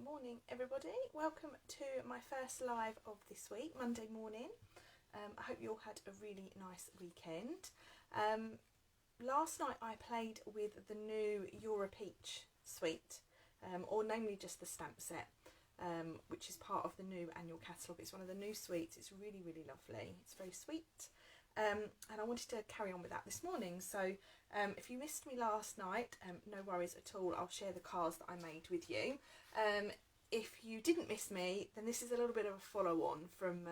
Morning everybody, welcome to my first live of this week, Monday morning. I hope you all had a really nice weekend. Last night I played with the new You're a Peach suite, or namely just the stamp set, which is part of the new annual catalogue. It's one of the new suites. It's really lovely, it's very sweet, and I wanted to carry on with that this morning. So if you missed me last night, no worries at all, I'll share the cards that I made with you. If you didn't miss me, then this is a little bit of a follow-on from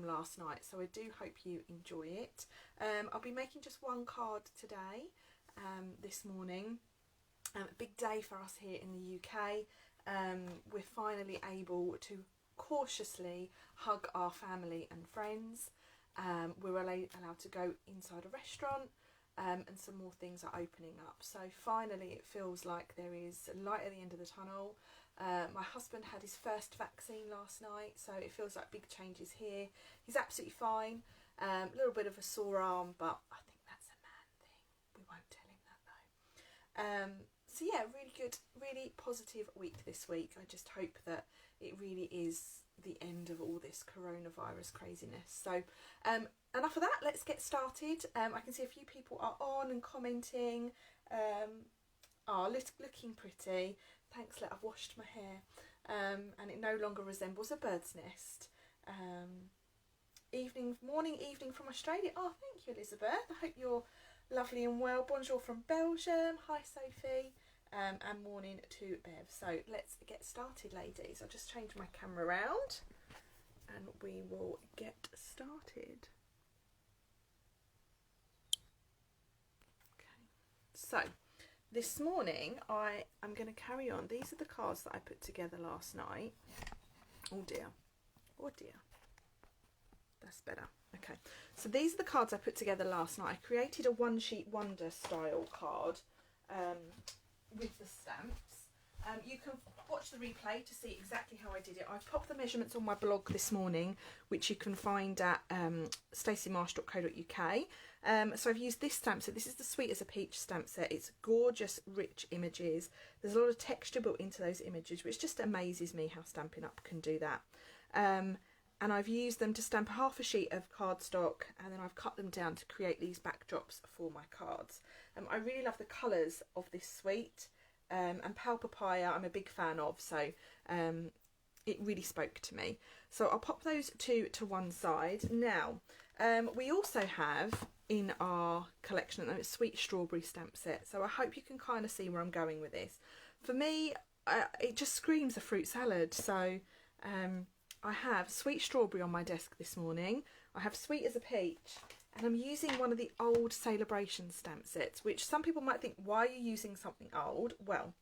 last night, so I do hope you enjoy it. I'll be making just one card today, this morning. A big day for us here in the UK. We're finally able to cautiously hug our family and friends. We're allowed to go inside a restaurant, and some more things are opening up. So finally it feels like there is light at the end of the tunnel. My husband had his first vaccine last night, so it feels like big changes here. He's absolutely fine. A little bit of a sore arm, but I think that's a man thing. We won't tell him that though. So yeah, really good, really positive week this week. I just hope that it really is the end of all this coronavirus craziness. So enough of that, let's get started. I can see a few people are on and commenting. Looking pretty. Thanks, I've washed my hair, and it no longer resembles a bird's nest. Morning, evening from Australia. Oh, thank you, Elizabeth. I hope you're lovely and well. Bonjour from Belgium. Hi, Sophie. And morning to Bev. So let's get started, ladies. I'll just change my camera around and we will get started. Okay, so this morning I am going to carry on. These are the cards that I put together last night. Oh dear, that's better. Okay, so these are the cards I put together last night. I created a one sheet wonder style card with the stamps. You can watch the replay to see exactly how I did it. I've popped the measurements on my blog this morning, which you can find at staceymarsh.co.uk. So I've used this stamp set. This is the Sweet as a Peach stamp set. It's gorgeous, rich images. There's a lot of texture built into those images, which just amazes me how Stampin' Up! Can do that. And I've used them to stamp half a sheet of cardstock, and then I've cut them down to create these backdrops for my cards. I really love the colours of this suite, and Pal Papaya I'm a big fan of, so it really spoke to me. So I'll pop those two to one side. Now, we also have in our collection a Sweet Strawberry stamp set, so I hope you can kind of see where I'm going with this. For me, it just screams a fruit salad, so I have Sweet Strawberry on my desk this morning. I have Sweet as a Peach, and I'm using one of the old Celebration stamp sets, which some people might think, why are you using something old? Well,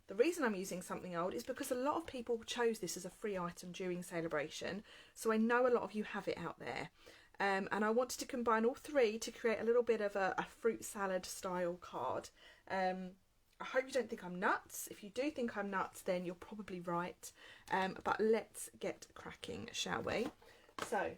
the reason I'm using something old is because a lot of people chose this as a free item during Celebration, so I know a lot of you have it out there. And I wanted to combine all three to create a little bit of a fruit salad style card. I hope you don't think I'm nuts. If you do think I'm nuts, then you're probably right. But let's get cracking, shall we? So,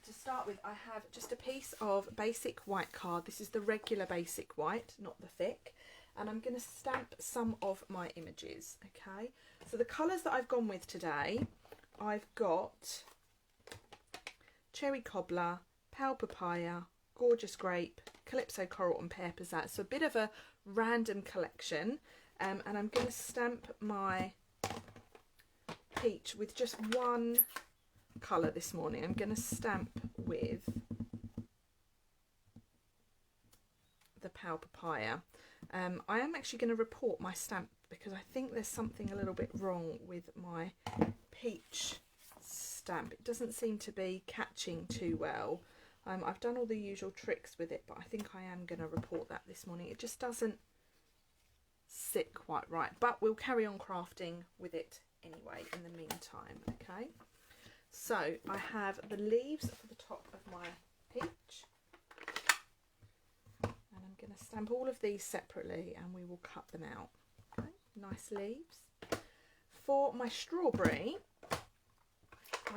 to start with, I have just a piece of basic white card. This is the regular basic white, not the thick. And I'm going to stamp some of my images, okay? So the colours that I've gone with today, I've got Cherry Cobbler, Pale Papaya, Gorgeous Grape, Calypso Coral and Pear Pizzazz. So a bit of a random collection, and I'm going to stamp my peach with just one colour this morning. I'm going to stamp with the Pale Papaya. I am actually going to report my stamp because I think there's something a little bit wrong with my peach stamp. It doesn't seem to be catching too well. I've done all the usual tricks with it, but I think I am going to report that this morning. It just doesn't sit quite right, but we'll carry on crafting with it anyway in the meantime, okay? So I have the leaves for the top of my peach, and I'm going to stamp all of these separately and we will cut them out. Okay, nice leaves. For my strawberry,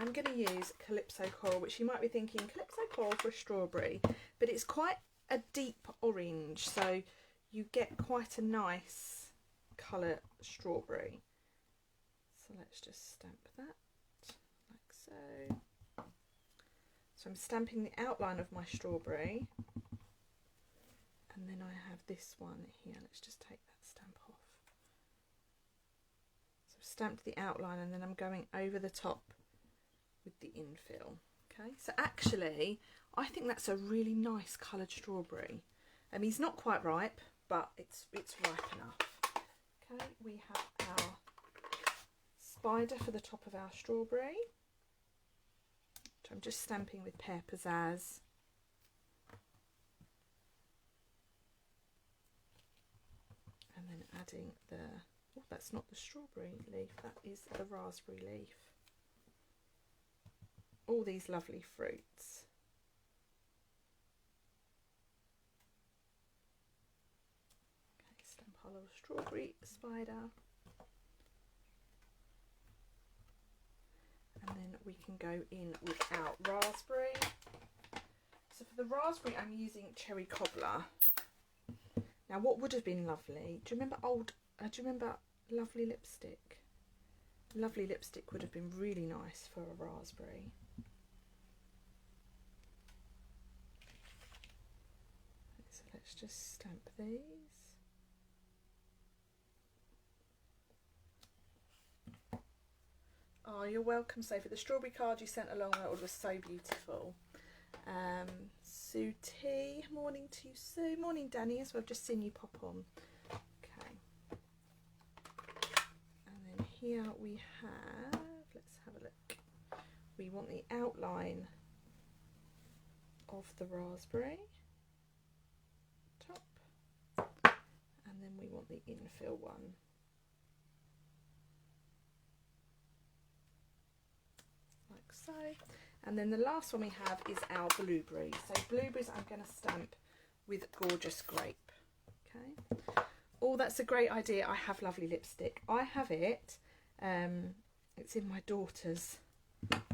I'm going to use Calypso Coral, which you might be thinking, Calypso Coral for a strawberry, but it's quite a deep orange, so you get quite a nice colour strawberry. So let's just stamp that like so. So I'm stamping the outline of my strawberry, and then I have this one here. Let's just take that stamp off. So I've stamped the outline, and then I'm going over the top with the infill. Okay, so actually I think that's a really nice coloured strawberry. He's not quite ripe, but it's ripe enough. Okay, we have our spider for the top of our strawberry. So I'm just stamping with Pear Pizzazz. And then adding the, oh, that's not the strawberry leaf, that is the raspberry leaf. All these lovely fruits. Okay, stamp our little strawberry spider. And then we can go in with our raspberry. So for the raspberry, I'm using cherry cobbler. Now, what would have been lovely? Do you remember do you remember Lovely Lipstick? Lovely Lipstick would have been really nice for a raspberry. So let's just stamp these. Oh, you're welcome, Sophie. The strawberry card you sent along that was so beautiful. Sue T, morning to you, Sue. Morning, Danny, as well. I've just seen you pop on. Okay. And then here we have, let's have a look. We want the outline of the raspberry top. And then we want the infill one. So, and then the last one we have is our blueberries. So blueberries I'm going to stamp with Gorgeous Grape. Okay. Oh, that's a great idea. I have Lovely Lipstick. I have it. It's in my daughter's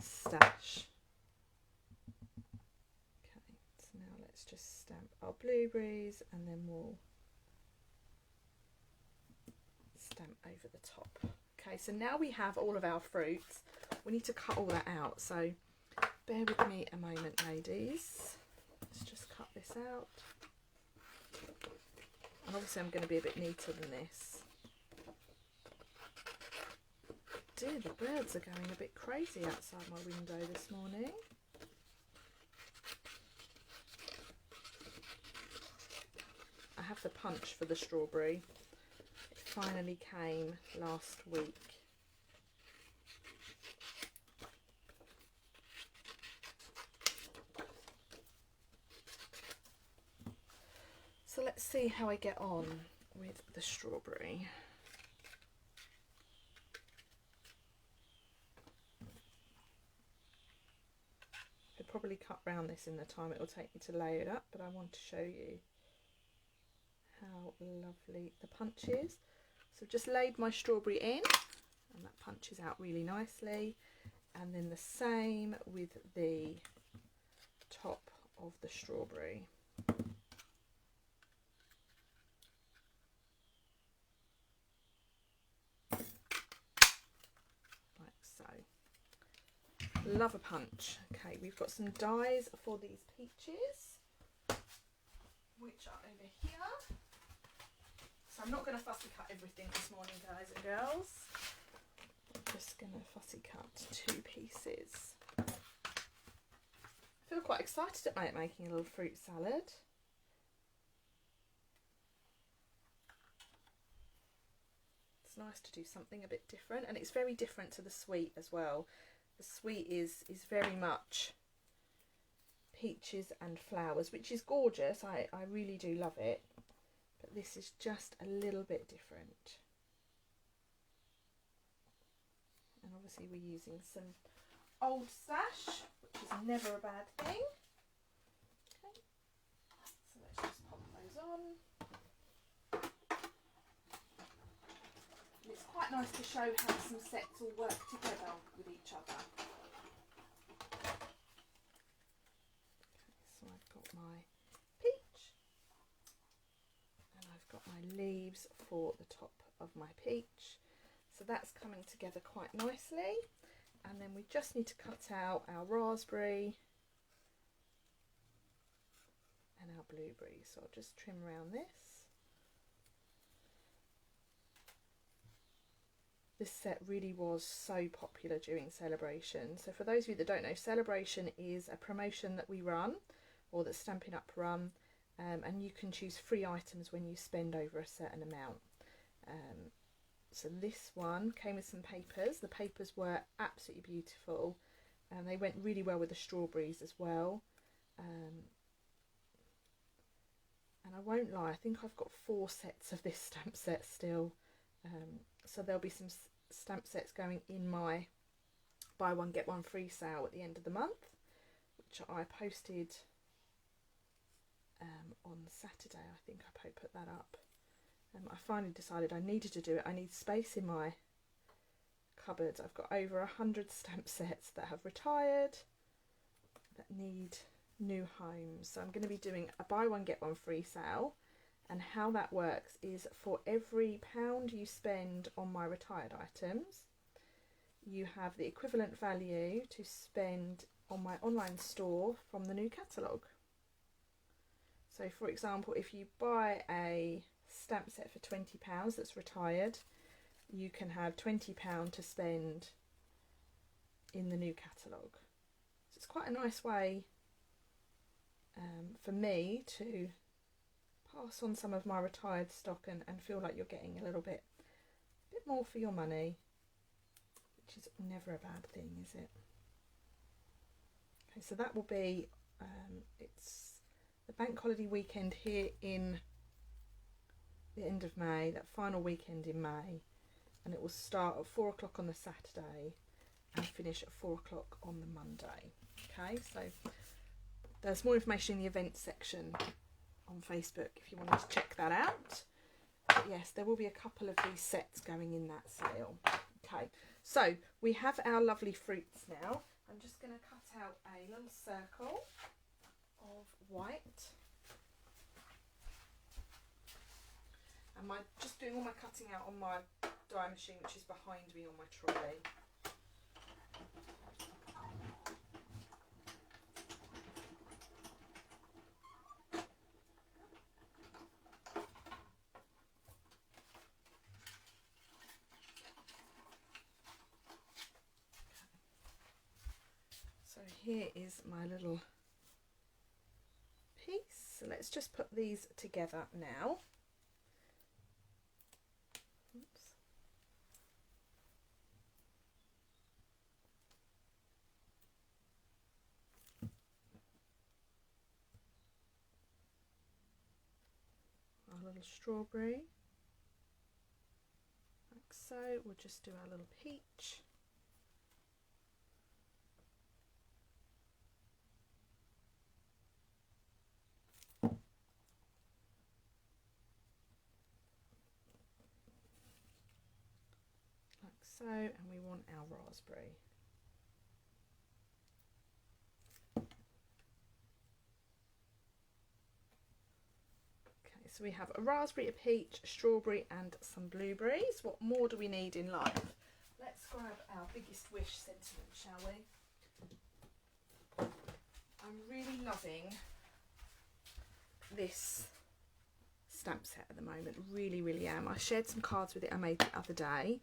stash. Okay, so now let's just stamp our blueberries, and then we'll stamp over the top. Okay, so now we have all of our fruits. We need to cut all that out, so bear with me a moment, ladies. Let's just cut this out. And obviously I'm going to be a bit neater than this. Dear, the birds are going a bit crazy outside my window this morning. I have the punch for the strawberry. It finally came last week. So let's see how I get on with the strawberry. I'd probably cut round this in the time it will take me to lay it up, but I want to show you how lovely the punch is. So I've just laid my strawberry in, and that punches out really nicely. And then the same with the top of the strawberry. Love a punch. Okay, we've got some dies for these peaches, which are over here. So I'm not going to fussy cut everything this morning, guys and girls. I'm just going to fussy cut 2 pieces. I feel quite excited about making a little fruit salad. It's nice to do something a bit different, and it's very different to the sweet as well. The sweet is very much peaches and flowers, which is gorgeous. I really do love it. But this is just a little bit different. And obviously we're using some old stash, which is never a bad thing. Okay, so let's just pop those on. It's quite nice to show how some sets all work together with each other. Okay, so I've got my peach, and I've got my leaves for the top of my peach. So that's coming together quite nicely. And then we just need to cut out our raspberry and our blueberry. So I'll just trim around this. This set really was so popular during Celebration. So for those of you that don't know, Celebration is a promotion that we run, or that Stampin' Up! Run, and you can choose free items when you spend over a certain amount. So this one came with some papers. The papers were absolutely beautiful, and they went really well with the strawberries as well. And I won't lie, I think I've got 4 sets of this stamp set still. So there'll be some stamp sets going in my buy one get one free sale at the end of the month, which I posted on Saturday. I think I put that up. I finally decided I needed to do it. I need space in my cupboards. I've got over 100 stamp sets that have retired, that need new homes. So I'm going to be doing a buy one get one free sale. And how that works is, for every £1 you spend on my retired items, you have the equivalent value to spend on my online store from the new catalogue. So for example, if you buy a stamp set for £20 that's retired, you can have £20 to spend in the new catalogue. So it's quite a nice way for me to pass on some of my retired stock and feel like you're getting a little bit more for your money, which is never a bad thing, is it? Okay, so that will be it's the bank holiday weekend here in the end of May, that final weekend in May, and it will start at 4 o'clock on the Saturday and finish at 4 o'clock on the Monday. Okay, so there's more information in the events section on Facebook if you wanted to check that out. But yes, there will be a couple of these sets going in that sale. Okay, so we have our lovely fruits now. I'm just going to cut out a little circle of white. And just doing all my cutting out on my die machine, which is behind me on my trolley. So here is my little piece. So let's just put these together now. Oops. Our little strawberry, like so. We'll just do our little peach. So, and we want our raspberry. Okay, so we have a raspberry, a peach, a strawberry and some blueberries. What more do we need in life? Let's grab our biggest wish sentiment, shall we? I'm really loving this stamp set at the moment, really am. I shared some cards with it I made the other day.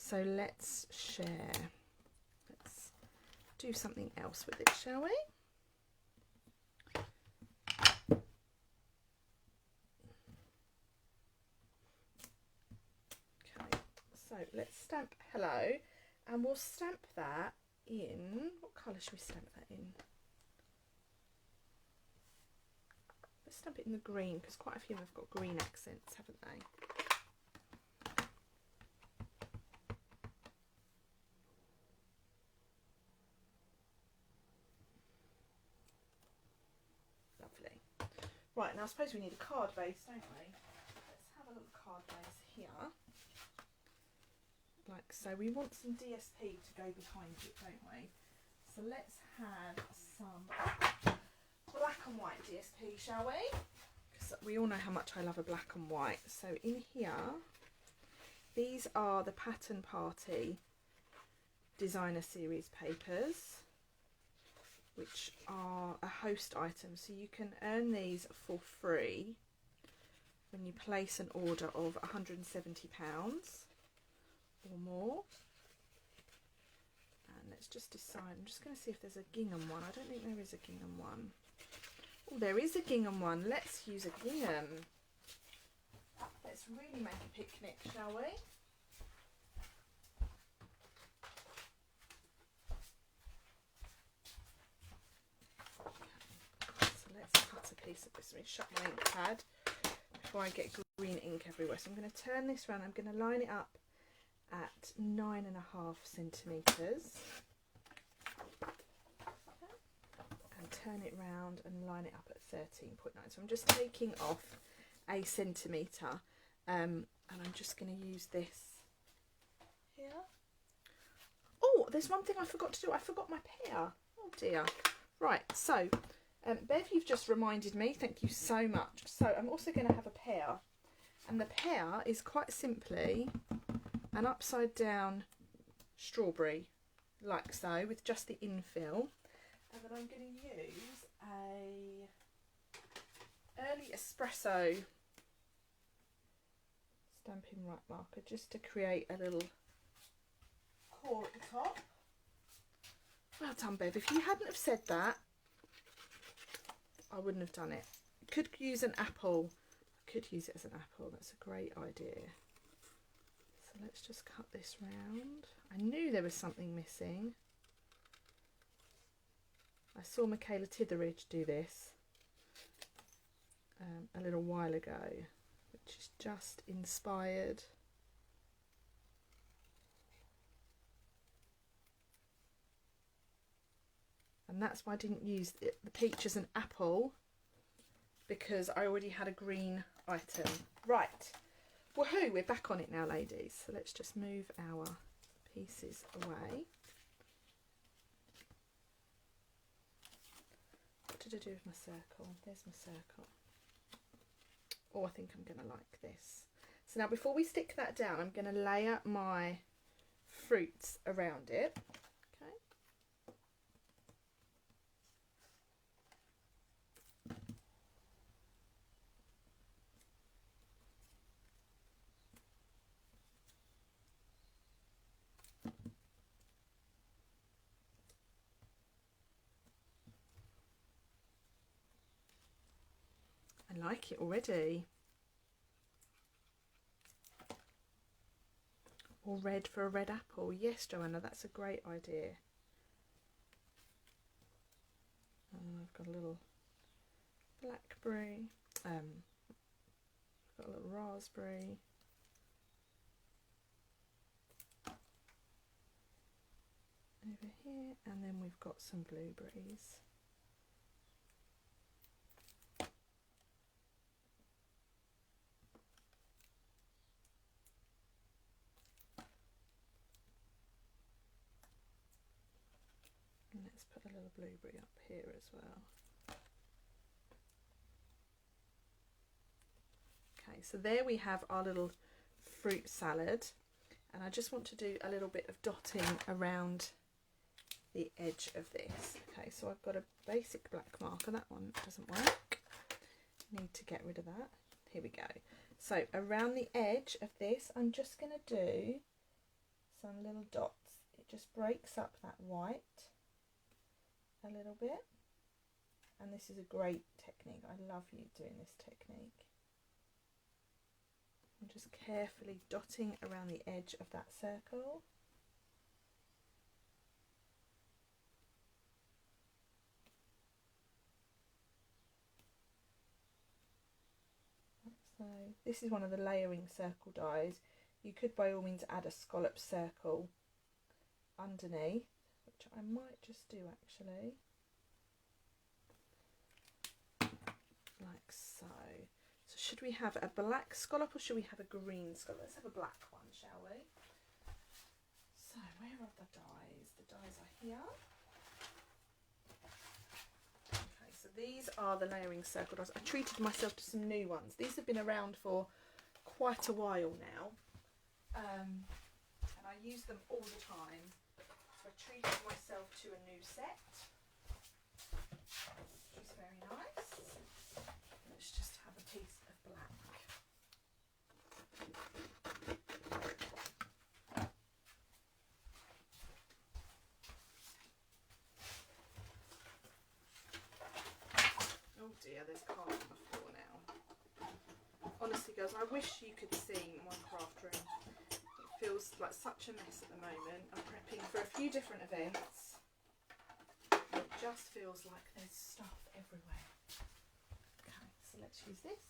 So let's share, let's do something else with it, shall we? Okay, so let's stamp hello, and we'll stamp that in, what colour should we stamp that in? Let's stamp it in the green, because quite a few have got green accents, haven't they? Right, now I suppose we need a card base, don't we? Let's have a little card base here. Like so. We want some DSP to go behind it, don't we? So let's have some black and white DSP, shall we? Because we all know how much I love a black and white. So in here These are the Pattern Party Designer Series papers, which are a host item, so you can earn these for free when you place an order of £170 or more. And let's just decide, I'm just going to see if there's a gingham one. I don't think there is a gingham one. Oh, there is a gingham one. Let's use a gingham. Let's really make a picnic, shall we? So let's cut a piece of this. Let me shut my ink pad before I get green ink everywhere. So I'm going to turn this around. I'm going to line it up at 9.5 centimetres. And turn it round and line it up at 13.9. So I'm just taking off a centimetre, and I'm just going to use this here. Oh, there's one thing I forgot to do. I forgot my pear. Oh dear. Right, so Bev, you've just reminded me. Thank you so much. So I'm also going to have a pear, and the pear is quite simply an upside down strawberry, like so, with just the infill. And then I'm going to use a early espresso Stampin' Right marker just to create a little core at the top. Well done, Bev. If you hadn't have said that, I wouldn't have done it. Could use an apple. I could use it as an apple. That's a great idea. So let's just cut this round. I knew there was something missing. I saw Michaela Titheridge do this a little while ago, which is just inspired. And that's why I didn't use the peach as an apple, because I already had a green item. Right, woohoo, we're back on it now, ladies. So let's just move our pieces away. What did I do with my circle? There's my circle. Oh, I think I'm going to like this. So now before we stick that down, I'm going to layer my fruits around it. Okay. I like it already. Or red for a red apple. Yes, Joanna, that's a great idea. I've got a little blackberry. I've got a little raspberry. Over here, and then we've got some blueberries. And let's put a little blueberry up here as well. Okay, so there we have our little fruit salad, and I just want to do a little bit of dotting around the edge of this. Okay, so I've got a basic black marker. That one doesn't work. Need to get rid of that. Here we go. So around the edge of this, I'm just going to do some little dots. It just breaks up that white a little bit, and this is a great technique. I love you doing this technique. I'm just carefully dotting around the edge of that circle. So this is one of the layering circle dies. You could by all means add a scallop circle underneath, which I might just do actually, like so. So should we have a black scallop or should we have a green scallop? Let's have a black one, shall we? So where are the dies? The dies are here. Okay, so these are the layering circle dies. I treated myself to some new ones. These have been around for quite a while now. and I use them all the time. So I treated myself to a new set, which is very nice. Let's just have a piece of black. Oh dear, there's cards on the floor now. Honestly girls, I wish you could see my craft room. It feels like such a mess at the moment. I'm prepping for a few different events. It just feels like there's stuff everywhere. Okay, so let's use this.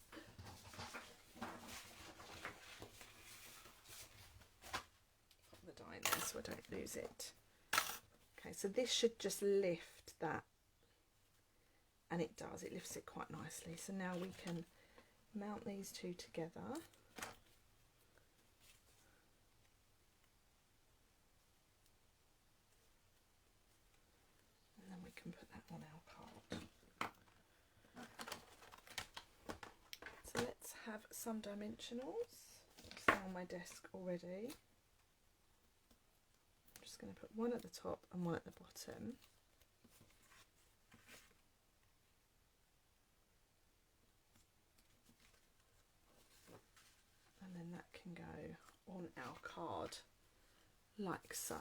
Put the die in there so I don't lose it. Okay, so this should just lift that. And it does, it lifts it quite nicely. So now we can mount these two together. And then we can put that on our card. So let's have some dimensionals. It's on my desk already. I'm just going to put one at the top and one at the bottom. And then that can go on our card like so.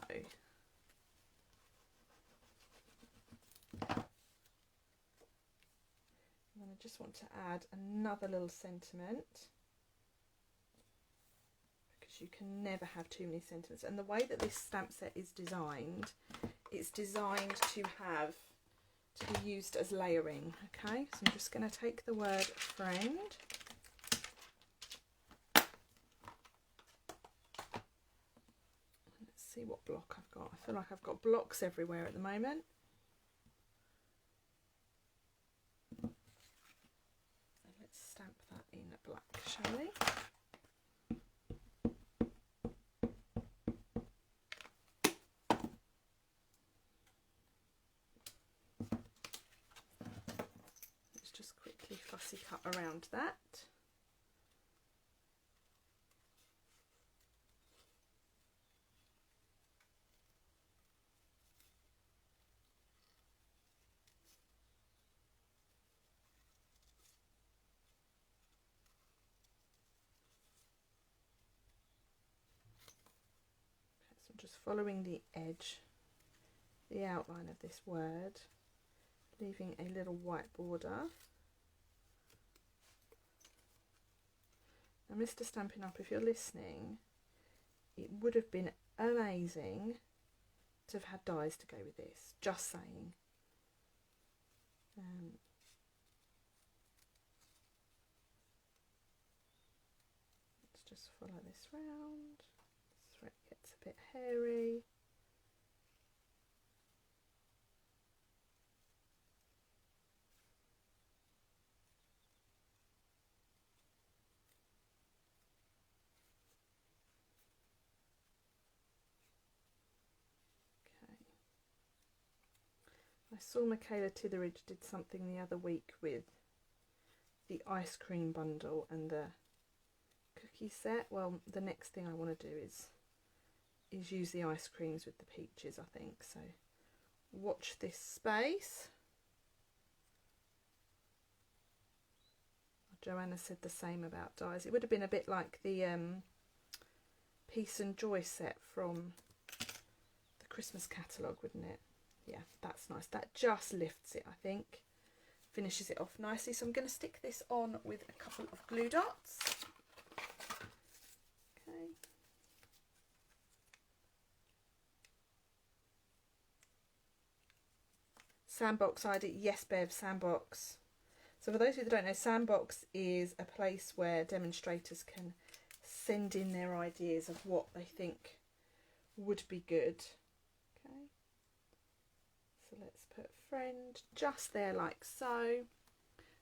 And then I just want to add another little sentiment, because you can never have too many sentiments. And the way that this stamp set is designed, it's designed to be used as layering. Okay, so I'm just going to take the word friend. See what block I've got. I feel like I've got blocks everywhere at the moment. And let's stamp that in black, shall we? Let's just quickly fussy cut around that. Just following the edge, the outline of this word, leaving a little white border. Now, Mr. Stampin' Up, if you're listening, it would have been amazing to have had dies to go with this, just saying. Let's just follow this round. Thread gets a bit hairy. Okay. I saw Michaela Titheridge did something the other week with the ice cream bundle and the cookie set. Well, the next thing I want to do is use the ice creams with the peaches, I think. So watch this space. Joanna said the same about dies. It would have been a bit like the Peace and Joy set from the Christmas catalogue, wouldn't it? Yeah, that's nice. That just lifts it, I think. Finishes it off nicely. So I'm going to stick this on with a couple of glue dots. Okay. Sandbox ID, yes Bev, Sandbox. So for those of you that don't know, Sandbox is a place where demonstrators can send in their ideas of what they think would be good. Okay, so let's put friend just there like so.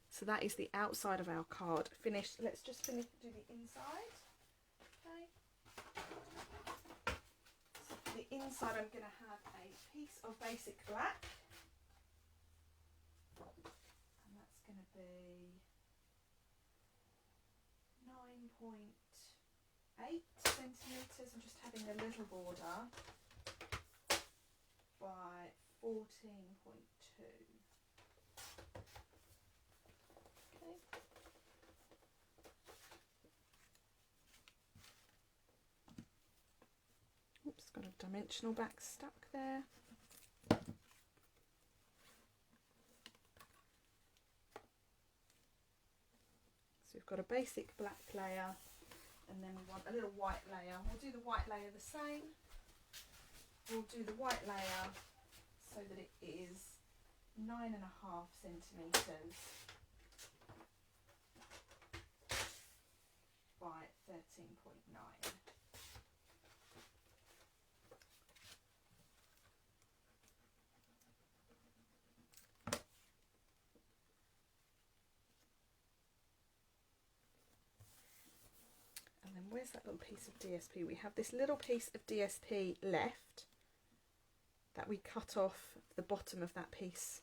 So that is the outside of our card finished. Let's just do the inside. Okay. So the inside, I'm going to have a piece of basic black. Going to be 9.2 8 centimetres. I'm just having a little border by 14.2. Okay. Oops, got a dimensional back stuck there. So we've got a basic black layer, and then we want a little white layer. We'll do the white layer the same. We'll do the white layer so that it is 9.5 centimetres by 13.9. And then where's that little piece of DSP? We have this little piece of DSP left that we cut off the bottom of that piece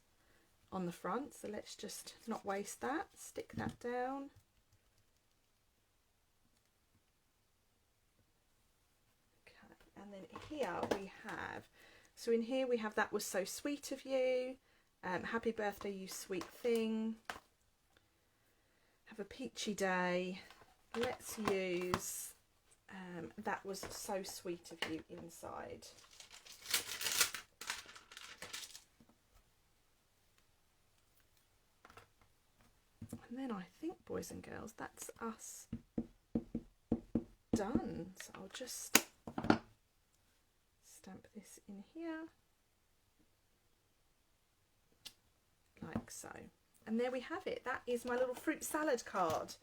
on the front. So let's just not waste that. Stick that down. Okay, and then here we have, so in here we have That Was So Sweet of You, Happy Birthday You Sweet Thing, Have a Peachy Day. Let's use That Was So Sweet of You inside. And then I think, boys and girls, that's us done. So I'll just stamp this in here, like so. And there we have it. That is my little fruit salad card.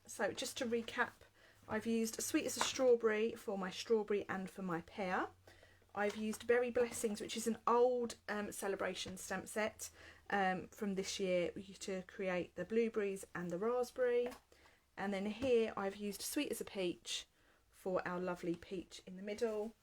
So just to recap, I've used Sweet as a Strawberry for my strawberry and for my pear. I've used Berry Blessings, which is an old celebration stamp set from this year to create the blueberries and the raspberry. And then here I've used Sweet as a Peach for our lovely peach in the middle.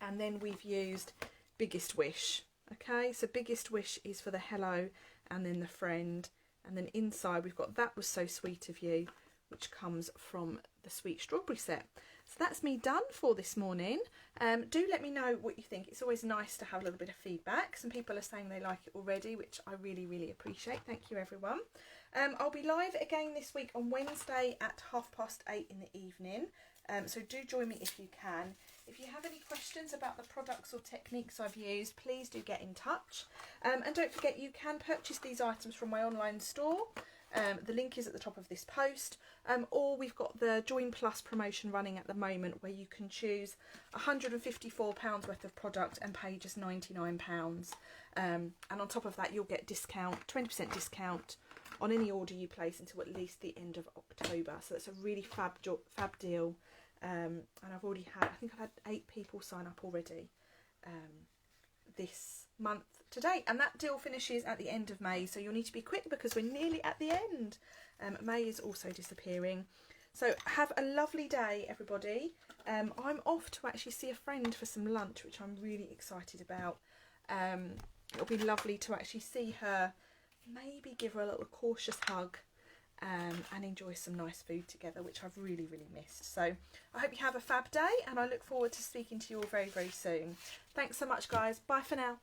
And then we've used Biggest Wish. Okay, so Biggest Wish is for the hello and then the friend. And then inside we've got That Was So Sweet of You, which comes from the Sweet Strawberry set. So that's me done for this morning. Do let me know what you think. It's always nice to have a little bit of feedback. Some people are saying they like it already, which I really, really appreciate. Thank you, everyone. I'll be live again this week on Wednesday at 8:30 in the evening. So do join me if you can. If you have any questions about the products or techniques I've used, please do get in touch. And don't forget, you can purchase these items from my online store. The link is at the top of this post, or we've got the Join Plus promotion running at the moment where you can choose £154 worth of product and pay just £99. And on top of that, you'll get discount, 20% discount on any order you place until at least the end of October. So that's a really fab deal. And I've already had, I think I've had 8 people sign up already this month to date, and that deal finishes at the end of May, so you'll need to be quick because we're nearly at the end. May is also disappearing. So have a lovely day, everybody. I'm off to actually see a friend for some lunch, which I'm really excited about. It'll be lovely to actually see her, maybe give her a little cautious hug, and enjoy some nice food together, which I've really, really missed. So I hope you have a fab day, and I look forward to speaking to you all very, very soon. Thanks so much, guys. Bye for now.